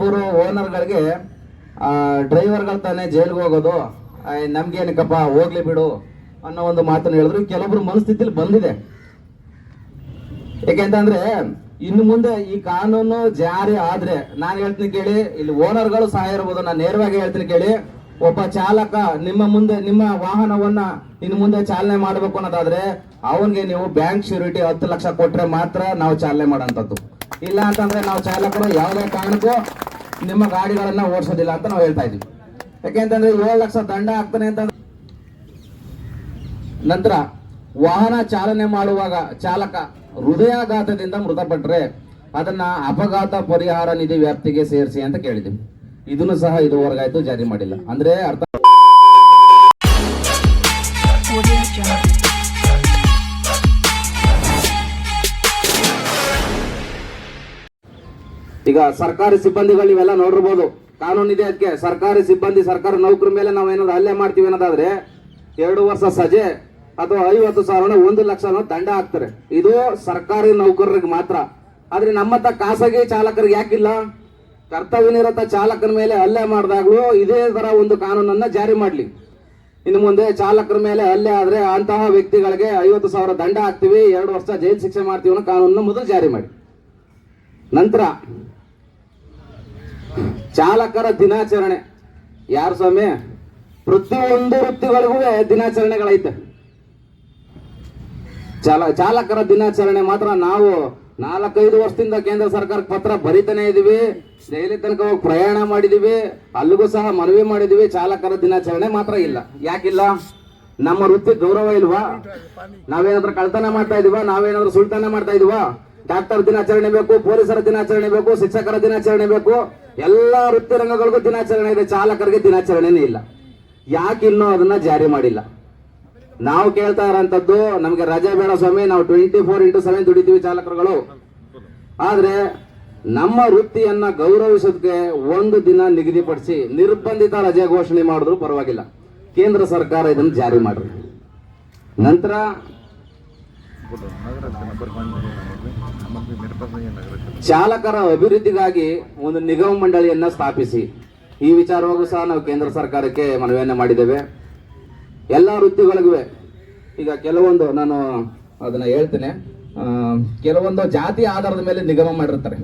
ಕೆಲವರು ಓನರ್ಗಳಿಗೆ ಡ್ರೈವರ್ಗಳು ತಾನೇ ಜೈಲ್ಗೆ ಹೋಗೋದು, ನಮ್ಗೇನಕ್ಕಪ್ಪ ಹೋಗ್ಲಿ ಬಿಡು ಅನ್ನೋ ಒಂದು ಮಾತನ್ನು ಹೇಳಿದ್ರು. ಕೆಲವೊಬ್ರು ಮನಸ್ಥಿತಿಲಿ ಬಂದಿದೆ. ಯಾಕೆಂತಂದ್ರೆ ಇನ್ನು ಮುಂದೆ ಈ ಕಾನೂನು ಜಾರಿ ಆದ್ರೆ, ನಾನು ಹೇಳ್ತೀನಿ ಕೇಳಿ, ಇಲ್ಲಿ ಓನರ್ಗಳು ಸಹ ಇರ್ಬೋದು, ನಾನು ನೇರವಾಗಿ ಹೇಳ್ತೀನಿ ಕೇಳಿ, ಒಬ್ಬ ಚಾಲಕ ನಿಮ್ಮ ವಾಹನವನ್ನ ಇನ್ನು ಮುಂದೆ ಚಾಲನೆ ಮಾಡಬೇಕು ಅನ್ನೋದಾದ್ರೆ ಅವನ್ಗೆ ನೀವು ಬ್ಯಾಂಕ್ ಶ್ಯೂರಿಟಿ 10 ಲಕ್ಷ ಕೊಟ್ರೆ ಮಾತ್ರ ನಾವು ಚಾಲನೆ ಮಾಡೋಂಥದ್ದು. ಇಲ್ಲ ಅಂತಂದ್ರೆ ನಾವು ಚಾಲಕರು ಯಾವುದೇ ಕಾರಣಕ್ಕೂ ನಿಮ್ಮ ಗಾಡಿಗಳನ್ನ ಓಡಿಸೋದಿಲ್ಲ ಅಂತ ನಾವು ಹೇಳ್ತಾ ಇದೀವಿ. ಯಾಕೆಂತಂದ್ರೆ 7 ಲಕ್ಷ ದಂಡ ಆಗ್ತಾನೆ ಅಂತ. ನಂತರ ವಾಹನ ಚಾಲನೆ ಮಾಡುವಾಗ ಚಾಲಕ ಹೃದಯಾಘಾತದಿಂದ ಮೃತಪಟ್ಟರೆ ಅದನ್ನ ಅಪಘಾತ ಪರಿಹಾರ ನಿಧಿ ವ್ಯಾಪ್ತಿಗೆ ಸೇರಿಸಿ ಅಂತ ಕೇಳಿದ್ದೀವಿ. ಇದನ್ನು ಸಹ ಇದುವರೆಗಾಯ್ತು ಜಾರಿ ಮಾಡಿಲ್ಲ. ಅಂದ್ರೆ ಅರ್ಥ, ಈಗ ಸರ್ಕಾರಿ ಸಿಬ್ಬಂದಿಗಳು ಇವೆಲ್ಲ ನೋಡಿರ್ಬೋದು, ಕಾನೂನು ಇದೆ ಅದಕ್ಕೆ. ಸರ್ಕಾರಿ ಸಿಬ್ಬಂದಿ, ಸರ್ಕಾರಿ ನೌಕರ ಮೇಲೆ ನಾವು ಏನಾದ್ರು ಹಲ್ಲೆ ಮಾಡ್ತೀವಿ ಅನ್ನೋದಾದ್ರೆ 2 ವರ್ಷ ಸಜೆ ಅಥವಾ 50,000 1 ಲಕ್ಷ ದಂಡ ಹಾಕ್ತಾರೆ. ಇದು ಸರ್ಕಾರಿ ನೌಕರರಿಗೆ ಮಾತ್ರ. ಆದ್ರೆ ನಮ್ಮತ್ತ ಖಾಸಗಿ ಚಾಲಕರಿಗೆ ಯಾಕಿಲ್ಲ? ಕರ್ತವ್ಯ ನಿರತ ಚಾಲಕರ ಮೇಲೆ ಹಲ್ಲೆ ಮಾಡಿದಾಗ್ಲೂ ಇದೇ ತರ ಒಂದು ಕಾನೂನನ್ನ ಜಾರಿ ಮಾಡ್ಲಿ. ಇನ್ನು ಮುಂದೆ ಚಾಲಕರ ಮೇಲೆ ಹಲ್ಲೆ ಆದ್ರೆ ಅಂತಹ ವ್ಯಕ್ತಿಗಳಿಗೆ 50,000 ದಂಡ ಹಾಕ್ತಿವಿ, 2 ವರ್ಷ ಜೈಲು ಶಿಕ್ಷೆ ಮಾಡ್ತೀವಿ ಅನ್ನೋ ಕಾನೂನನ್ನ ಮೊದಲು ಜಾರಿ ಮಾಡಿ. ನಂತರ ಚಾಲಕರ ದಿನಾಚರಣೆ. ಯಾರು ಸ್ವಾಮಿ? ಪ್ರತಿಯೊಂದು ವೃತ್ತಿಗಳಿಗೂ ದಿನಾಚರಣೆಗಳೈತೆ. ಚಾಲಕರ ದಿನಾಚರಣೆ ಮಾತ್ರ ನಾವು 4-5 ವರ್ಷದಿಂದ ಕೇಂದ್ರ ಸರ್ಕಾರಕ್ಕೆ ಪತ್ರ ಬರಿತಾನೆ ಇದೀವಿ, ದೆಹಲಿ ತನಕ ಹೋಗಿ ಪ್ರಯಾಣ ಮಾಡಿದೀವಿ, ಅಲ್ಲಿಗೂ ಸಹ ಮನವಿ ಮಾಡಿದೀವಿ. ಚಾಲಕರ ದಿನಾಚರಣೆ ಮಾತ್ರ ಇಲ್ಲ. ಯಾಕಿಲ್ಲ? ನಮ್ಮ ವೃತ್ತಿ ಗೌರವ ಇಲ್ವಾ? ನಾವೇನಾದ್ರೂ ಕಳ್ತನ ಮಾಡ್ತಾ ಇದೀವಾ? ನಾವೇನಾದ್ರೂ ಸುಳ್ತಾನ ಮಾಡ್ತಾ ಇದೀವಾ? ಡಾಕ್ಟರ್ ದಿನಾಚರಣೆ ಬೇಕು, ಪೊಲೀಸರ ದಿನಾಚರಣೆ ಬೇಕು, ಶಿಕ್ಷಕರ ದಿನಾಚರಣೆ ಬೇಕು, ಎಲ್ಲಾ ವೃತ್ತಿ ರಂಗಗಳಿಗೂ ದಿನಾಚರಣೆ ಇದೆ, ಚಾಲಕರಿಗೆ ದಿನಾಚರಣೆನೇ ಇಲ್ಲ. ಯಾಕಿನ್ನೂ ಅದನ್ನ ಜಾರಿ ಮಾಡಿಲ್ಲ? ನಾವು ಕೇಳ್ತಾ ಇರೋಂಥದ್ದು, ನಮ್ಗೆ ರಜೆ ಬೇಡ ಸ್ವಾಮಿ, ನಾವು 24x7 ದುಡಿತೀವಿ ಚಾಲಕರುಗಳು. ಆದ್ರೆ ನಮ್ಮ ವೃತ್ತಿಯನ್ನ ಗೌರವಿಸೋದಕ್ಕೆ ಒಂದು ದಿನ ನಿಗದಿಪಡಿಸಿ ನಿರ್ಬಂಧಿತ ರಜೆ ಘೋಷಣೆ ಮಾಡಿದ್ರು ಪರವಾಗಿಲ್ಲ. ಕೇಂದ್ರ ಸರ್ಕಾರ ಇದನ್ನು ಜಾರಿ ಮಾಡ್ರಿ. ನಂತರ ಚಾಲಕರ ಅಭಿವೃದ್ಧಿಗಾಗಿ ಒಂದು ನಿಗಮ ಮಂಡಳಿಯನ್ನ ಸ್ಥಾಪಿಸಿ. ಈ ವಿಚಾರವಾಗೂ ಸಹ ನಾವು ಕೇಂದ್ರ ಸರ್ಕಾರಕ್ಕೆ ಮನವಿಯನ್ನ ಮಾಡಿದ್ದೇವೆ. ಎಲ್ಲ ವೃತ್ತಿಗಳಿಗೂ ಈಗ ಕೆಲವೊಂದು, ನಾನು ಅದನ್ನ ಹೇಳ್ತೇನೆ, ಕೆಲವೊಂದು ಜಾತಿ ಆಧಾರದ ಮೇಲೆ ನಿಗಮ ಮಾಡಿರ್ತಾರೆ,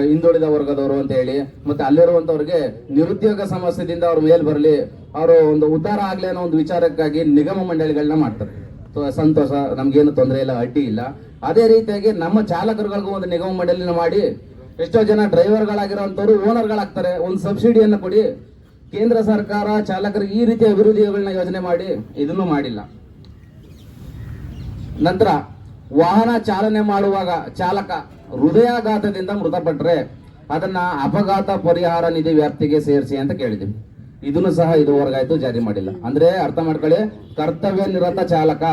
ಹಿಂದುಳಿದ ವರ್ಗದವರು ಅಂತ ಹೇಳಿ. ಮತ್ತೆ ಅಲ್ಲಿರುವಂತವ್ರಿಗೆ ನಿರುದ್ಯೋಗ ಸಮಸ್ಯೆದಿಂದ ಅವ್ರ ಮೇಲೆ ಬರಲಿ, ಅವರು ಒಂದು ಉದ್ಧಾರ ಆಗ್ಲಿ ಅನ್ನೋ ಒಂದು ವಿಚಾರಕ್ಕಾಗಿ ನಿಗಮ ಮಂಡಳಿಗಳನ್ನ ಮಾಡ್ತಾರೆ. ಸಂತೋಷ, ನಮ್ಗೇನು ತೊಂದರೆ ಇಲ್ಲ, ಅಡ್ಡಿ ಇಲ್ಲ. ಅದೇ ರೀತಿಯಾಗಿ ನಮ್ಮ ಚಾಲಕರುಗಳಿಗೂ ಒಂದು ನಿಗಮ ಮಂಡಳಿನ ಮಾಡಿ, ಎಷ್ಟೋ ಜನ ಡ್ರೈವರ್ಗಳಾಗಿರೋಂಥವ್ರು ಓನರ್ಗಳಾಗ್ತಾರೆ, ಒಂದು ಸಬ್ಸಿಡಿಯನ್ನು ಕೊಡಿ. ಕೇಂದ್ರ ಸರ್ಕಾರ ಚಾಲಕರಿಗೆ ಈ ರೀತಿಯ ಅಭಿವೃದ್ಧಿಗಳನ್ನ ಯೋಜನೆ ಮಾಡಿ, ಇದನ್ನು ಮಾಡಿಲ್ಲ. ನಂತರ ವಾಹನ ಚಾಲನೆ ಮಾಡುವಾಗ ಚಾಲಕ ಹೃದಯಾಘಾತದಿಂದ ಮೃತಪಟ್ಟರೆ ಅದನ್ನ ಅಪಘಾತ ಪರಿಹಾರ ನಿಧಿ ವ್ಯಾಪ್ತಿಗೆ ಸೇರಿಸಿ ಅಂತ ಕೇಳಿದ್ದೀವಿ. ಇದನ್ನು ಸಹ ಇದುವರೆಗಾಯ್ತು ಜಾರಿ ಮಾಡಿಲ್ಲ. ಅಂದ್ರೆ ಅರ್ಥ ಮಾಡ್ಕೊಳ್ಳಿ, ಕರ್ತವ್ಯ ನಿರತ ಚಾಲಕ,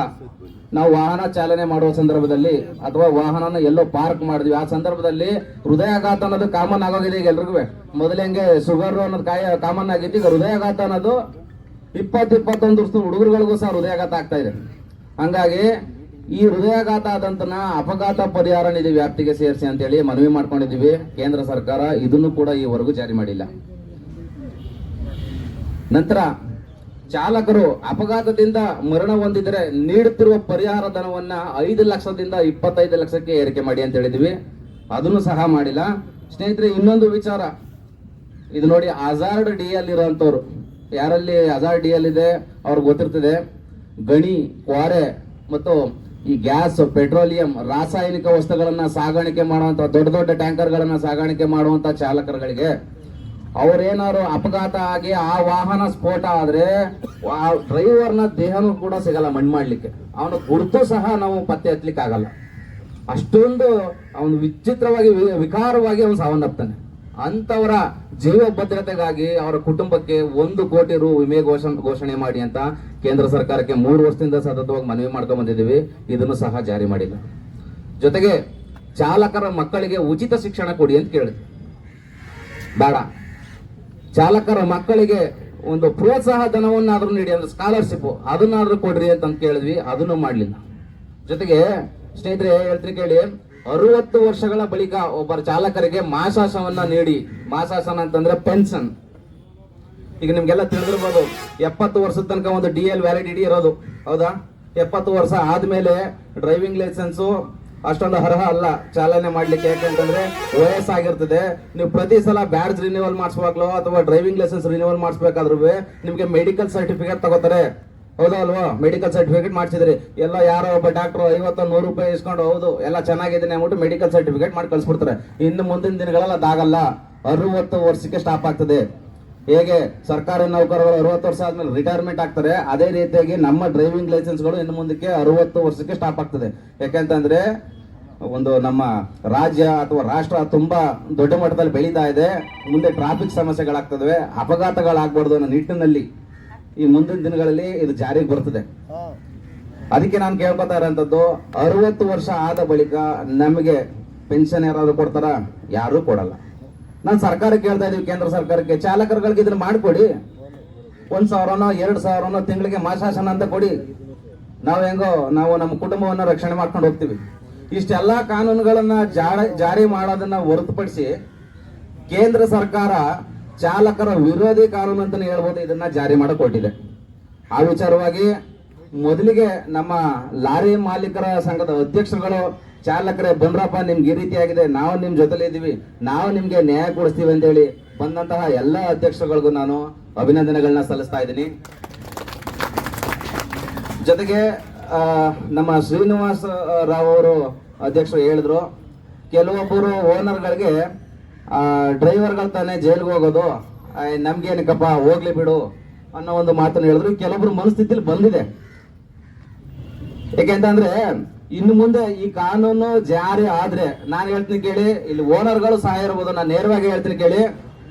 ನಾವು ವಾಹನ ಚಾಲನೆ ಮಾಡುವ ಸಂದರ್ಭದಲ್ಲಿ ಅಥವಾ ವಾಹನನ ಎಲ್ಲೋ ಪಾರ್ಕ್ ಮಾಡಿದ್ವಿ, ಆ ಸಂದರ್ಭದಲ್ಲಿ ಹೃದಯಾಘಾತ ಅನ್ನೋದು ಕಾಮನ್ ಆಗೋಗಿದೆ ಈಗ ಎಲ್ರಿಗೂ. ಮೊದಲಂಗೆ ಶುಗರ್ ಅನ್ನೋದು ಕಾಮನ್ ಆಗಿತ್ತು, ಈಗ ಹೃದಯಾಘಾತ ಅನ್ನೋದು 20-21 ವರ್ಷದ ಹುಡುಗರುಗಳಿಗೂ ಸಹ ಹೃದಯಾಘಾತ ಆಗ್ತಾ ಇದೆ. ಹಂಗಾಗಿ ಈ ಹೃದಯಾಘಾತ ಆದಂತನ ಅಪಘಾತ ಪರಿಹಾರ ನಿಧಿ ವ್ಯಾಪ್ತಿಗೆ ಸೇರಿಸಿ ಅಂತ ಹೇಳಿ ಮನವಿ ಮಾಡ್ಕೊಂಡಿದ್ದೀವಿ. ಕೇಂದ್ರ ಸರ್ಕಾರ ಇದನ್ನು ಕೂಡ ಈವರೆಗೂ ಜಾರಿ ಮಾಡಿಲ್ಲ. ನಂತರ ಚಾಲಕರು ಅಪಘಾತದಿಂದ ಮರಣ ಹೊಂದಿದರೆ ನೀಡುತ್ತಿರುವ ಪರಿಹಾರ ಧನವನ್ನ 5 ಲಕ್ಷದಿಂದ 25 ಲಕ್ಷಕ್ಕೆ ಏರಿಕೆ ಮಾಡಿ ಅಂತ ಹೇಳಿದ್ವಿ. ಅದನ್ನು ಸಹ ಮಾಡಿಲ್ಲ. ಸ್ನೇಹಿತರೆ, ಇನ್ನೊಂದು ವಿಚಾರ, ಇದು ನೋಡಿ, ಹಜಾರ್ಡ್ ಡಿ ಎಲ್ ಇರುವಂತವ್ರು, ಯಾರಲ್ಲಿ ಹಜಾರ್ಡ್ ಡಿ ಎಲ್ ಇದೆ ಅವ್ರಿಗೆ ಗೊತ್ತಿರ್ತದೆ. ಗಣಿ, ಕ್ವಾರೆ ಮತ್ತು ಈ ಗ್ಯಾಸ್, ಪೆಟ್ರೋಲಿಯಂ, ರಾಸಾಯನಿಕ ವಸ್ತುಗಳನ್ನ ಸಾಗಾಣಿಕೆ ಮಾಡುವಂತ ದೊಡ್ಡ ದೊಡ್ಡ ಟ್ಯಾಂಕರ್ಗಳನ್ನ ಸಾಗಾಣಿಕೆ ಮಾಡುವಂತ ಚಾಲಕರುಗಳಿಗೆ ಅವ್ರೇನಾದ್ರು ಅಪಘಾತ ಆಗಿ ಆ ವಾಹನ ಸ್ಫೋಟ ಆದ್ರೆ ಆ ಡ್ರೈವರ್ನ ದೇಹನೂ ಕೂಡ ಸಿಗಲ್ಲ ಮಣ್ಣು ಮಾಡ್ಲಿಕ್ಕೆ, ಅವನ ಗುರುತು ಸಹ ನಾವು ಪತ್ತೆ ಹಚ್ಚಲಿಕ್ಕೆ ಆಗಲ್ಲ. ಅಷ್ಟೊಂದು ಅವನು ವಿಚಿತ್ರವಾಗಿ ವಿಕಾರವಾಗಿ ಅವನು ಸಾವನ್ನಪ್ತಾನೆ. ಅಂತವರ ಜೀವ ಭದ್ರತೆಗಾಗಿ ಅವರ ಕುಟುಂಬಕ್ಕೆ 1 ಕೋಟಿ ರು ವಿಮೆ ಘೋಷಣೆ ಮಾಡಿ ಅಂತ ಕೇಂದ್ರ ಸರ್ಕಾರಕ್ಕೆ 3 ವರ್ಷದಿಂದ ಸತತವಾಗಿ ಮನವಿ ಮಾಡ್ಕೊಂಡ್ ಬಂದಿದ್ದೀವಿ. ಇದನ್ನು ಸಹ ಜಾರಿ ಮಾಡಿಲ್ಲ. ಜೊತೆಗೆ ಚಾಲಕರ ಮಕ್ಕಳಿಗೆ ಉಚಿತ ಶಿಕ್ಷಣ ಕೊಡಿ ಅಂತ ಕೇಳಿದ್ವಿ. ಬೇಡ, ಚಾಲಕರ ಮಕ್ಕಳಿಗೆ ಒಂದು ಪ್ರೋತ್ಸಾಹ ಧನವನ್ನಾದ್ರೂ ನೀಡಿ, ಅಂದ್ರೆ ಸ್ಕಾಲರ್ಶಿಪ್ ಅದನ್ನಾದ್ರೂ ಕೊಡ್ರಿ ಅಂತ ಕೇಳಿದ್ವಿ. ಅದನ್ನು ಮಾಡ್ಲಿಲ್ಲ. ಜೊತೆಗೆ ಸ್ನೇಹಿತರೆ ಹೇಳ್ತೀನಿ ಕೇಳಿ, 60 ವರ್ಷಗಳ ಬಳಿಕ ಒಬ್ಬರ ಚಾಲಕರಿಗೆ ಮಾಸಾಸವನ್ನ ನೀಡಿ, ಮಾಸಾಸನ ಅಂತಂದ್ರೆ ಪೆನ್ಷನ್. ಈಗ ನಿಮ್ಗೆಲ್ಲ ತಿಳಿದಿರ್ಬೋದು, 70 ವರ್ಷದ ತನಕ ಒಂದು DL ವ್ಯಾಲಿಡಿಟಿ ಇರೋದು, ಹೌದಾ? 70 ವರ್ಷ ಆದ್ಮೇಲೆ ಡ್ರೈವಿಂಗ್ ಲೈಸೆನ್ಸು ಅಷ್ಟೊಂದು ಅರ್ಹ ಅಲ್ಲ ಚಾಲನೆ ಮಾಡ್ಲಿಕ್ಕೆ. ಯಾಕೆಂತಂದ್ರೆ ವಯಸ್ಸಾಗಿರ್ತದೆ. ನೀವು ಪ್ರತಿ ಸಲ ಬ್ಯಾಡ್ಜ್ ರಿನ್ಯೂವಲ್ ಮಾಡಿಸ್ವಾಗ್ಲೋ ಅಥವಾ ಡ್ರೈವಿಂಗ್ ಲೈಸೆನ್ಸ್ ರಿನ್ಯೂವಲ್ ಮಾಡಿಸ್ಬೇಕಾದ್ರೂ ನಿಮ್ಗೆ ಮೆಡಿಕಲ್ ಸರ್ಟಿಫಿಕೇಟ್ ತಗೋತಾರೆ, ಹೌದಾ ಅಲ್ವಾ? ಮೆಡಿಕಲ್ ಸರ್ಟಿಫಿಕೇಟ್ ಮಾಡಿಸಿದ್ರಿ, ಎಲ್ಲ ಯಾರೋ ಒಬ್ಬ ಡಾಕ್ಟರ್ 50-100 ರೂಪಾಯಿ ಇಸ್ಕೊಂಡು ಹೌದು ಎಲ್ಲ ಚೆನ್ನಾಗಿದೆ ಅಂದ್ಬಿಟ್ಟು ಮೆಡಿಕಲ್ ಸರ್ಟಿಫಿಕೇಟ್ ಮಾಡಿ ಕಳ್ಸಿಬಿಡ್ತಾರೆ. ಇನ್ನು ಮುಂದಿನ ದಿನಗಳಲ್ಲಿ ಅದಾಗಲ್ಲ, 60 ವರ್ಷಕ್ಕೆ ಸ್ಟಾಪ್ ಆಗ್ತದೆ. ಹೇಗೆ ಸರ್ಕಾರಿ ನೌಕರರು 60 ವರ್ಷ ಆದ್ಮೇಲೆ ರಿಟೈರ್ಮೆಂಟ್ ಆಗ್ತಾರೆ, ಅದೇ ರೀತಿಯಾಗಿ ನಮ್ಮ ಡ್ರೈವಿಂಗ್ ಲೈಸೆನ್ಸ್ಗಳು ಇನ್ನು ಮುಂದಕ್ಕೆ 60 ವರ್ಷಕ್ಕೆ ಸ್ಟಾಪ್ ಆಗ್ತದೆ. ಯಾಕೆಂತಂದ್ರೆ ಒಂದು ನಮ್ಮ ರಾಜ್ಯ ಅಥವಾ ರಾಷ್ಟ್ರ ತುಂಬಾ ದೊಡ್ಡ ಮಟ್ಟದಲ್ಲಿ ಬೆಳೀತಾ ಇದೆ. ಮುಂದೆ ಟ್ರಾಫಿಕ್ ಸಮಸ್ಯೆಗಳಾಗ್ತದೆ, ಅಪಘಾತಗಳಾಗಬಾರ್ದು ಅನ್ನೋ ನಿಟ್ಟಿನಲ್ಲಿ ಈ ಮುಂದಿನ ದಿನಗಳಲ್ಲಿ ಇದು ಜಾರಿಗೆ ಬರ್ತದೆ. ಅದಕ್ಕೆ ನಾನು ಕೇಳ್ಕೊತಾ ಇರೋಂಥದ್ದು, 60 ವರ್ಷ ಆದ ಬಳಿಕ ನಮಗೆ ಪೆನ್ಷನ್ ಯಾರಾದ್ರೂ ಕೊಡ್ತಾರ? ಯಾರು ಕೊಡಲ್ಲ. ನಾನು ಸರ್ಕಾರಕ್ಕೆ ಹೇಳ್ತಾ ಇದೀವಿ, ಕೇಂದ್ರ ಸರ್ಕಾರಕ್ಕೆ, ಚಾಲಕರುಗಳಿಗೆ ಇದನ್ನ ಮಾಡಿಕೊಡಿ. 1,000ನೋ 2,000ನೋ ತಿಂಗಳಿಗೆ ಮಾಸಾಸನ ಅಂತ ಕೊಡಿ. ನಾವು ನಮ್ಮ ಕುಟುಂಬವನ್ನ ರಕ್ಷಣೆ ಮಾಡ್ಕೊಂಡು ಹೋಗ್ತೀವಿ. ಇಷ್ಟೆಲ್ಲಾ ಕಾನೂನುಗಳನ್ನ ಜಾರಿ ಮಾಡೋದನ್ನ ಹೊರತುಪಡಿಸಿ ಕೇಂದ್ರ ಸರ್ಕಾರ ಚಾಲಕರ ವಿರೋಧಿ ಕಾನೂನು ಅಂತಾನೆ ಹೇಳ್ಬೋದು, ಇದನ್ನ ಜಾರಿ ಮಾಡಿಕೊಟ್ಟಿದೆ. ಆ ವಿಚಾರವಾಗಿ ಮೊದಲಿಗೆ ನಮ್ಮ ಲಾರಿ ಮಾಲೀಕರ ಸಂಘದ ಅಧ್ಯಕ್ಷರುಗಳು, ಚಾಲಕರೇ ಬಂದ್ರಪ್ಪ, ನಿಮ್ಗೆ ಈ ರೀತಿ ಆಗಿದೆ, ನಾವು ನಿಮ್ ಜೊತೆಲಿ ಇದೀವಿ, ನಾವು ನಿಮ್ಗೆ ನ್ಯಾಯ ಕೊಡಿಸ್ತೀವಿ ಅಂತ ಹೇಳಿ ಬಂದಂತಹ ಎಲ್ಲ ಅಧ್ಯಕ್ಷರುಗಳಿಗೂ ನಾನು ಅಭಿನಂದನೆಗಳನ್ನ ಸಲ್ಲಿಸ್ತಾ ಇದ್ದೀನಿ. ಜೊತೆಗೆ ನಮ್ಮ ಶ್ರೀನಿವಾಸ ರಾವ್ ಅವರು ಅಧ್ಯಕ್ಷರು ಹೇಳಿದ್ರು, ಕೆಲವೊಬ್ಬರು ಓನರ್ಗಳಿಗೆ ಡ್ರೈವರ್ಗಳು ತಾನೇ ಜೈಲ್ಗೆ ಹೋಗೋದು, ನಮ್ಗೇನಕ್ಕಪ್ಪ ಹೋಗ್ಲಿ ಬಿಡು ಅನ್ನೋ ಒಂದು ಮಾತನ್ನು ಹೇಳಿದ್ರು. ಕೆಲವೊಬ್ರು ಮನಸ್ಥಿತಿಲಿ ಬಂದಿದೆ. ಯಾಕೆಂತಂದ್ರೆ ಇನ್ನು ಮುಂದೆ ಈ ಕಾನೂನು ಜಾರಿ ಆದ್ರೆ, ನಾನು ಹೇಳ್ತೀನಿ ಕೇಳಿ, ಇಲ್ಲಿ ಓನರ್ಗಳು ಸಹ ಇರ್ಬೋದು, ನಾನು ನೇರವಾಗಿ ಹೇಳ್ತೀನಿ ಕೇಳಿ,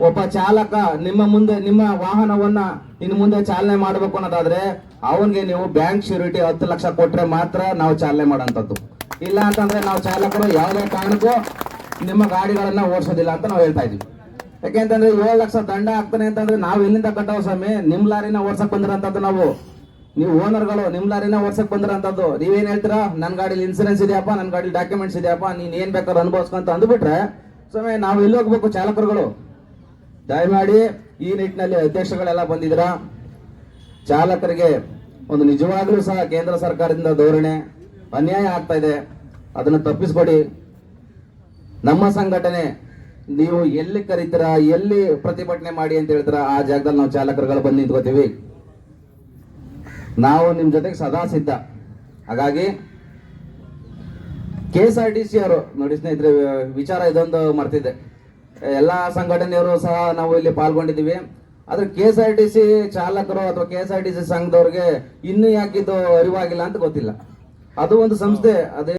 ಒಬ್ಬ ಚಾಲಕ ನಿಮ್ಮ ವಾಹನವನ್ನ ಇನ್ನು ಮುಂದೆ ಚಾಲನೆ ಮಾಡಬೇಕು ಅನ್ನೋದಾದ್ರೆ ಅವನ್ಗೆ ನೀವು ಬ್ಯಾಂಕ್ ಶ್ಯೂರಿಟಿ 10 ಲಕ್ಷ ಕೊಟ್ರೆ ಮಾತ್ರ ನಾವು ಚಾಲನೆ ಮಾಡೋಂಥದ್ದು. ಇಲ್ಲ ಅಂತಂದ್ರೆ ನಾವು ಚಾಲಕರು ಯಾವುದೇ ಕಾರಣಕ್ಕೂ ನಿಮ್ಮ ಗಾಡಿಗಳನ್ನ ಓಡಿಸೋದಿಲ್ಲ ಅಂತ ನಾವು ಹೇಳ್ತಾ ಇದೀವಿ. ಯಾಕೆಂತಂದ್ರೆ 7 ಲಕ್ಷ ದಂಡ ಆಗ್ತಾನೆ ಅಂತಂದ್ರೆ ನಾವು ಎಲ್ಲಿಂದ ಕಟ್ಟೋ ಸ್ವಾಮಿ? ನಿಮ್ ಲಾರಿನ ಓಡ್ಸಕ್ ಬಂದಿರೋಂಥದ್ದು ನಾವು. ನೀವು ಓನರ್ಗಳು ನಿಮ್ ಲಾರಿನ ಓಡ್ಸಕ್ ಬಂದಿರೋಂಥದ್ದು. ನೀವೇನ್ ಹೇಳ್ತೀರಾ? ನನ್ನ ಗಾಡಿಲಿ ಇನ್ಸೂರೆನ್ಸ್ ಇದೆಯಪ್ಪ, ನನ್ನ ಗಾಡಿ ಡಾಕ್ಯುಮೆಂಟ್ಸ್ ಇದೆಯಪ್ಪ, ನೀನ್ ಏನ್ ಬೇಕಾದ್ರೂ ಅನುಭವಿಸ್ಕೊಂತ ಅಂದ್ಬಿಟ್ರೆ ಸ್ವಾಮಿ ನಾವು ಎಲ್ಲಿ ಹೋಗ್ಬೇಕು? ಚಾಲಕರುಗಳು ದಯಮಾಡಿ ಈ ನಿಟ್ಟಿನಲ್ಲಿ ಅಧ್ಯಕ್ಷಗಳೆಲ್ಲ ಬಂದಿದ್ದೀರಾ. ಚಾಲಕರಿಗೆ ಒಂದು ನಿಜವಾಗ್ಲೂ ಸಹ ಕೇಂದ್ರ ಸರ್ಕಾರದಿಂದ ಧೋರಣೆ ಅನ್ಯಾಯ ಆಗ್ತಾ ಇದೆ, ಅದನ್ನು ತಪ್ಪಿಸ್ಕೊಡಿ. ನಮ್ಮ ಸಂಘಟನೆ ನೀವು ಎಲ್ಲಿ ಕರೀತೀರಾ, ಎಲ್ಲಿ ಪ್ರತಿಭಟನೆ ಮಾಡಿ ಅಂತ ಹೇಳ್ತೀರಾ, ಆ ಜಾಗದಲ್ಲಿ ನಾವು ಚಾಲಕರುಗಳು ಬಂದು ನಿಂತ್ಕೋತೀವಿ. ನಾವು ನಿಮ್ ಜೊತೆಗೆ ಸದಾ ಸಿದ್ಧ. ಹಾಗಾಗಿ KSRTC ಅವರು ನೋಡಿ ಸ್ನೇಹಿತರೆ, ವಿಚಾರ ಇದೊಂದು ಮರ್ತಿದ್ದೆ, ಎಲ್ಲಾ ಸಂಘಟನೆಯವರು ಸಹ ನಾವು ಇಲ್ಲಿ ಪಾಲ್ಗೊಂಡಿದ್ದೀವಿ. ಆದ್ರೆ KSRTC ಚಾಲಕರು ಅಥವಾ KSRTC ಸಂಘದವ್ರಿಗೆ ಇನ್ನೂ ಯಾಕಿದ್ದು ಅರಿವಾಗಿಲ್ಲ ಅಂತ ಗೊತ್ತಿಲ್ಲ. ಅದು ಒಂದು ಸಂಸ್ಥೆ, ಅದೇ